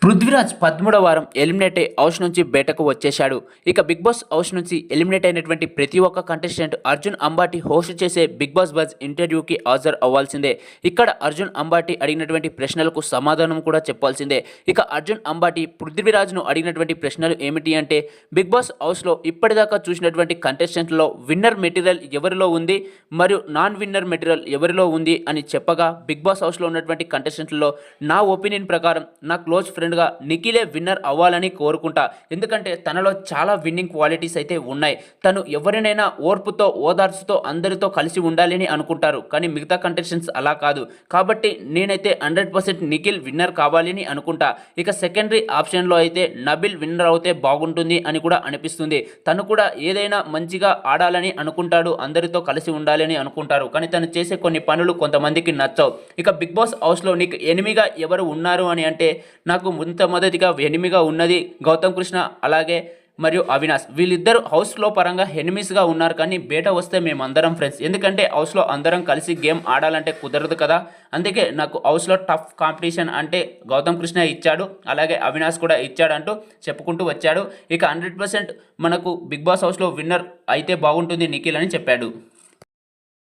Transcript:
పృథ్వీరాజ్ 13వ వారం ఎలిమినేట్ అయ్యి హౌస్ నుంచి బయటకు వచ్చేశాడు. ఇక బిగ్ బాస్ హౌస్ నుంచి ఎలిమినేట్ అయినటువంటి ప్రతి ఒక్క కంటెస్టెంట్ అర్జున్ అంబాటి హోస్ట్ చేసే బిగ్ బాస్ బజ్ ఇంటర్వ్యూకి హాజరు అవ్వాల్సిందే. ఇక్కడ అర్జున్ అంబాటి అడిగినటువంటి ప్రశ్నలకు సమాధానం కూడా చెప్పాల్సిందే. ఇక అర్జున్ అంబాటి పృథ్వీరాజ్ను అడిగినటువంటి ప్రశ్నలు ఏమిటి అంటే, బిగ్ బాస్ హౌస్లో ఇప్పటిదాకా చూసినటువంటి కంటెస్టెంట్లో విన్నర్ మెటీరియల్ ఎవరిలో ఉంది మరియు నాన్ విన్నర్ మెటీరియల్ ఎవరిలో ఉంది అని చెప్పగా, బిగ్ బాస్ హౌస్లో ఉన్నటువంటి కంటెస్టెంట్లలో నా ఒపీనియన్ ప్రకారం నా క్లోజ్ ఫ్రెండ్గా నిఖిలే విన్నర్ అవ్వాలని కోరుకుంటా. ఎందుకంటే తనలో చాలా విన్నింగ్ క్వాలిటీస్ అయితే ఉన్నాయి. తను ఎవరినైనా ఓర్పుతో ఓదార్చుతో అందరితో కలిసి ఉండాలని అనుకుంటారు. కానీ మిగతా కంటెస్టెంట్స్ అలా కాదు. కాబట్టి నేనైతే 100% నిఖిల్ విన్నర్ కావాలని అనుకుంటా. ఇక సెకండరీ ఆప్షన్లో అయితే నబిల్ విన్నర్ అవుతే బాగుంటుంది అని కూడా అనిపిస్తుంది. తను కూడా ఏదైనా మంచిగా ఆడాలని అనుకుంటాడు, అందరితో కలిసి ఉండాలని అనుకుంటారు. కానీ తను చేసే కొన్ని పనులు కొంతమందికి నచ్చవు. ఇక బిగ్ బాస్ హౌస్లో నీకు ఎనిమిగా ఎవరు ఉన్నారు అని అంటే, నాకు మొదటిగా ఎనిమిగా ఉన్నది గౌతమ్ కృష్ణ అలాగే మరియు అవినాష్. వీళ్ళిద్దరు హౌస్లో పరంగా ఎనిమీస్గా ఉన్నారు. కానీ బయట వస్తే మేమందరం ఫ్రెండ్స్. ఎందుకంటే హౌస్లో అందరం కలిసి గేమ్ ఆడాలంటే కుదరదు కదా. అందుకే నాకు హౌస్లో టఫ్ కాంపిటీషన్ అంటే గౌతమ్ కృష్ణ ఇచ్చాడు, అలాగే అవినాష్ కూడా ఇచ్చాడంటూ చెప్పుకుంటూ వచ్చాడు. ఇక 100% మనకు బిగ్ బాస్ హౌస్లో విన్నర్ అయితే బాగుంటుంది నిఖిల్ అని చెప్పాడు.